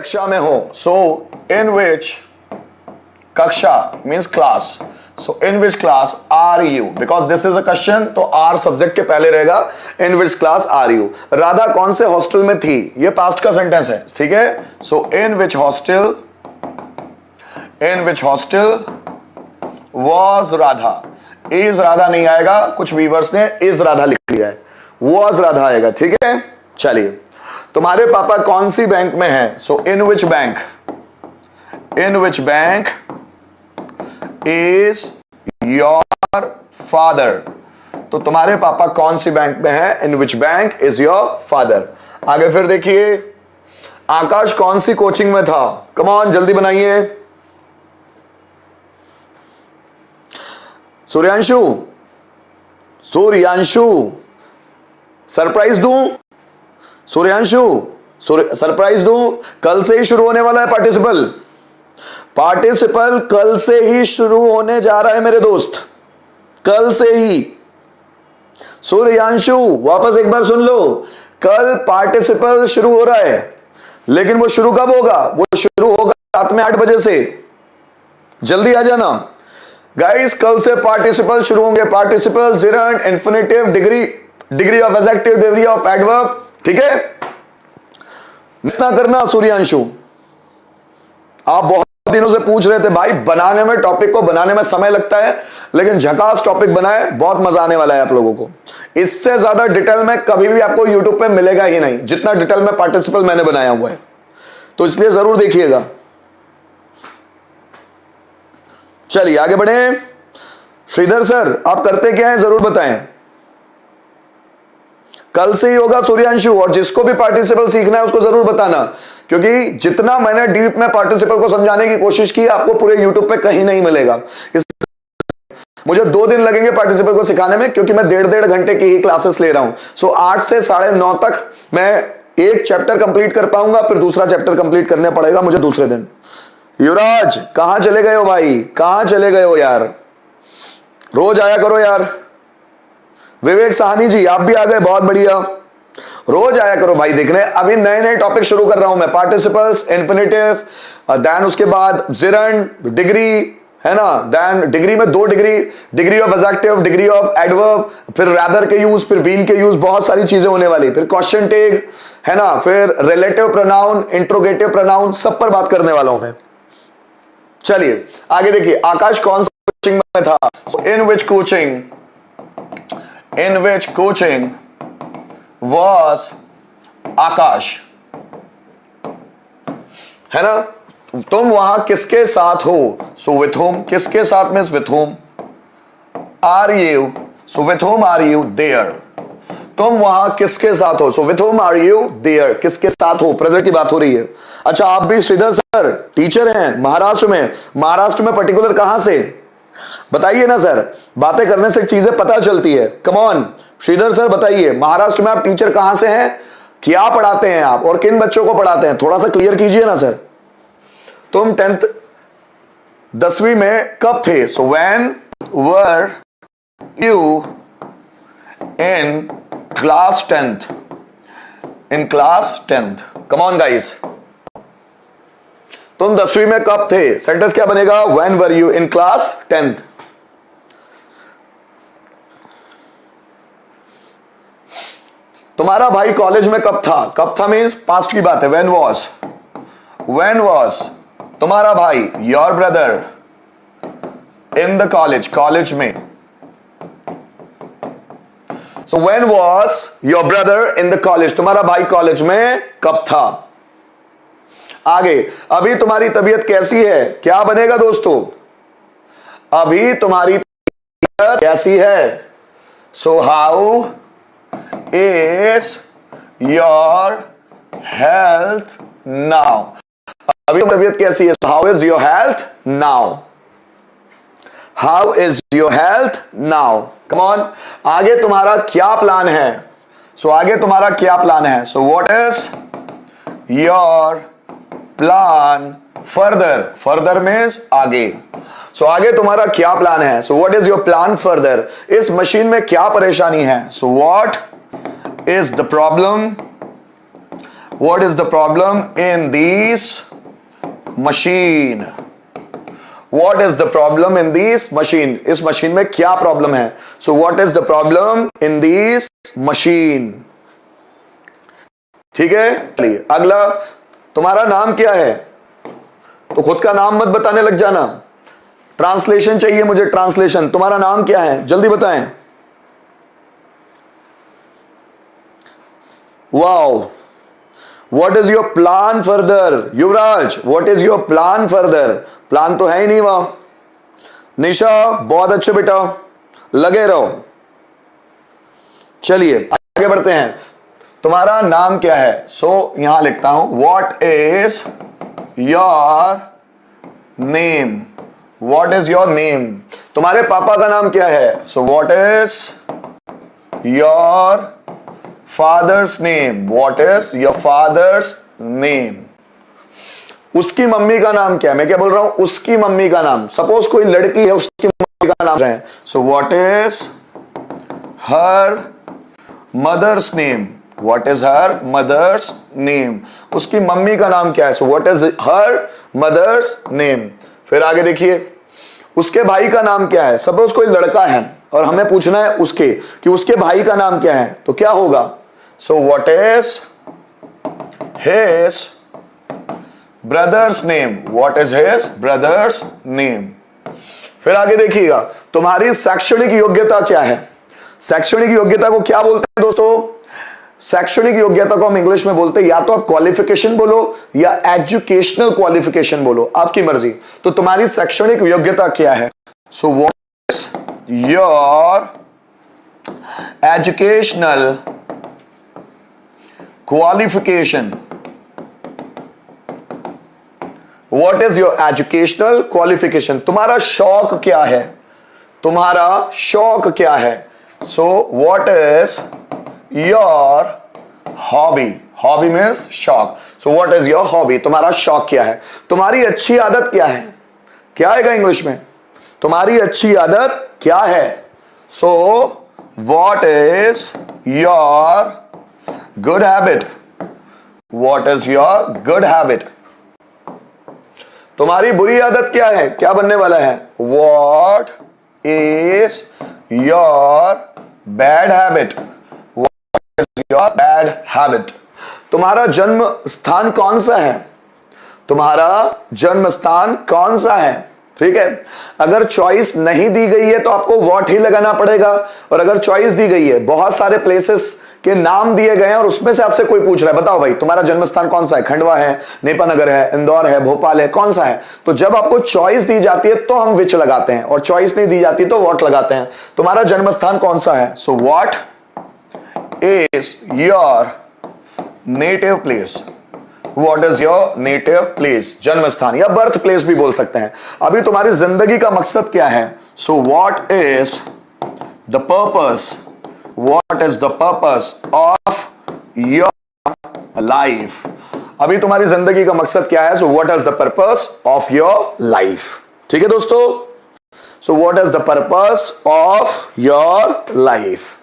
कक्षा में हो, सो इन विच कक्षा means class, so in which class are you, because this is a question, तो आर सब्जेक्ट के पहले रहेगा, in which class are you. Radha कौन से हॉस्टल में थी, ये पास्ट का सेंटेंस है, ठीक है। So in which hostel was Radha, is Radha नहीं आएगा, कुछ वीवर्स ने इज राधा लिख लिया है, वॉज राधा आएगा, ठीक है। चलिए, तुम्हारे पापा कौन सी बैंक में है, so in which bank is your father, तो तुम्हारे पापा कौन सी बैंक में है, in which bank is your father. आगे फिर देखिए, आकाश कौन सी कोचिंग में था, कम ऑन जल्दी बनाइए। सूर्यांशु सरप्राइज दूं, सरप्राइज दूं, कल से ही शुरू होने वाला है पार्टिसिपल कल से ही शुरू होने जा रहा है मेरे दोस्त, कल से ही। सूर्यांशु वापस एक बार सुन लो, कल पार्टिसिपल शुरू हो रहा है, लेकिन वो शुरू कब होगा, वो शुरू होगा रात में 8 बजे से, जल्दी आ जाना गाइस। कल से पार्टिसिपल शुरू होंगे, participle, gerund, infinitive, degree of adjective, degree of adverb, ठीक है। मिस ना करना सूर्यांशु। आप बहुत दिनों से पूछ रहे थे भाई, बनाने में, टॉपिक को बनाने में समय लगता है, लेकिन झकास टॉपिक बनाए, बहुत मजा आने वाला है आप लोगों को। इससे ज्यादा डिटेल में कभी भी आपको यूट्यूब पे मिलेगा ही नहीं, जितना डिटेल में पार्टिसिपल मैंने बनाया हुआ है, तो इसलिए जरूर देखिएगा। चलिए आगे बढ़े। श्रीधर सर आप करते क्या है जरूर बताएं। कल से ही होगा सूर्यांशु, और जिसको भी पार्टिसिपल सीखना है उसको जरूर बताना, क्योंकि जितना मैंने डीप में पार्टिसिपल को समझाने की कोशिश की, आपको पूरे यूट्यूब पे कहीं नहीं मिलेगा। मुझे 2 दिन लगेंगे पार्टिसिपल को सिखाने में, क्योंकि मैं 1.5 घंटे की ही क्लासेस ले रहा हूं। सो 8 से 9:30 तक मैं एक चैप्टर कंप्लीट कर पाऊंगा, फिर दूसरा चैप्टर कंप्लीट करना पड़ेगा मुझे दूसरे दिन। युवराज कहां चले गए हो भाई, कहां चले गए हो यार, रोज आया करो यार। विवेक साहनी जी आप भी आ गए, बहुत बढ़िया, रोज आया करो भाई देखने। अभी नए नए टॉपिक शुरू कर रहा हूं मैं, पार्टिसिपल्स, इन्फिनिटिव, देन उसके बाद जिरंड, डिग्री है ना, देन डिग्री में 2 degree of adjective, degree of adverb, फिर रादर के यूज, फिर बीन के यूज, बहुत सारी चीजें होने वाली, फिर क्वेश्चन टैग है ना, फिर रिलेटिव प्रोनाउन, इंट्रोगेटिव प्रोनाउन, सब पर बात करने वाला हूं मैं। चलिए आगे देखिए, आकाश कौन सी कोचिंग में था, इन विच कोचिंग वॉज आकाश, है ना। तुम वहां किसके साथ हो, सो विथ होम, किसके साथ means with whom. Are you, so with whom are you there, तुम वहां किसके साथ हो, so with whom are you there, किसके साथ हो, प्रेजेंट की बात हो रही है। अच्छा आप भी श्रीधर सर टीचर हैं महाराष्ट्र में पर्टिकुलर कहां से बताइए ना सर, बातें करने से चीजें पता चलती है। कम ऑन श्रीधर सर बताइए, महाराष्ट्र में आप टीचर कहां से हैं, क्या पढ़ाते हैं आप और किन बच्चों को पढ़ाते हैं, थोड़ा सा क्लियर कीजिए ना सर। तुम 10वीं में कब थे, so when were you in class 10th, in class 10th, come on guys. तुम 10वीं में कब थे, सेंटेंस क्या बनेगा, when were you in class 10th। तुम्हारा भाई कॉलेज में कब था मींस पास्ट की बात है, व्हेन वॉज तुम्हारा भाई, your brother in the college में, so when was your brother in the college, तुम्हारा भाई कॉलेज में कब था। आगे, अभी तुम्हारी तबीयत कैसी है, क्या बनेगा दोस्तों, अभी तुम्हारी तबीयत कैसी है, so how is your health now, अभी तबीयत कैसी है, how is your health now, how is your health now. Come on, आगे तुम्हारा क्या प्लान है, सो आगे तुम्हारा क्या प्लान है, so what is your plan further means आगे, सो आगे तुम्हारा क्या प्लान है, so what is your plan further. इस मशीन में क्या परेशानी है, so what is the problem What is the problem in this machine? What is the problem in this machine? इस मशीन में क्या प्रॉब्लम है? So what is the problem in this machine? ठीक है, चलिए अगला, तुम्हारा नाम क्या है? तो खुद का नाम मत बताने लग जाना, ट्रांसलेशन चाहिए मुझे, ट्रांसलेशन। तुम्हारा नाम क्या है, जल्दी बताएं। Wow, What is your plan further? Yuvraj, what is your plan further? Plan तो है ही नहीं वहां। निशा, बहुत अच्छे बेटा, लगे रहो। चलिए आगे बढ़ते हैं। तुम्हारा नाम क्या है? यहां लिखता हूं, What is your name? What is your name? तुम्हारे पापा का नाम क्या है? What is your father's name? What is your father's name? उसकी मम्मी का नाम क्या है? मैं क्या बोल रहा हूं, उसकी मम्मी का नाम। सपोज कोई लड़की है, उसकी मम्मी का नाम है, what is her mother's name? What is her mother's name? उसकी मम्मी का नाम क्या है? what is her mother's name? फिर आगे देखिए, उसके भाई का नाम क्या है? सपोज कोई लड़का है और हमें पूछना है उसके कि उसके भाई का नाम क्या है, तो क्या होगा? what is his brother's name? What is his brother's name? फिर आगे देखिएगा, तुम्हारी शैक्षणिक योग्यता क्या है? शैक्षणिक योग्यता को क्या बोलते हैं दोस्तों? शैक्षणिक योग्यता को हम इंग्लिश में बोलते हैं, या तो आप क्वालिफिकेशन बोलो या एजुकेशनल क्वालिफिकेशन बोलो, आपकी मर्जी। तो तुम्हारी शैक्षणिक योग्यता क्या है? what is your educational qualification? What is your educational qualification? तुम्हारा शौक क्या है? तुम्हारा शौक क्या है? What is your hobby? Hobby means शौक। what is your hobby? तुम्हारा शौक क्या है? तुम्हारी अच्छी आदत क्या है? क्या आएगा इंग्लिश में? तुम्हारी अच्छी आदत क्या है? what is your good habit? What is your good habit? तुम्हारी बुरी आदत क्या है? क्या बनने वाला है? What is your bad habit? What is your bad habit? तुम्हारा जन्म स्थान कौन सा है? तुम्हारा जन्म स्थान कौन सा है? ठीक है, अगर चॉइस नहीं दी गई है तो आपको व्हाट ही लगाना पड़ेगा, और अगर चॉइस दी गई है, बहुत सारे प्लेसेस के नाम दिए गए हैं और उसमें से आपसे कोई पूछ रहा है, बताओ भाई तुम्हारा जन्म स्थान कौन सा है? खंडवा है, नेपानगर है, इंदौर है, भोपाल है, कौन सा है? तो जब आपको चॉइस दी जाती है तो हम विच लगाते हैं, और चॉइस नहीं दी जाती तो व्हाट लगाते हैं। तुम्हारा जन्म स्थान कौन सा है? What is your native place? What is your native place? जन्म स्थान या बर्थ प्लेस भी बोल सकते हैं। अभी तुम्हारी जिंदगी का मकसद क्या है? what is the purpose? What is the purpose of your life? अभी तुम्हारी जिंदगी का मकसद क्या है? what is the purpose of your life? ठीक है दोस्तों, what is the purpose of your life?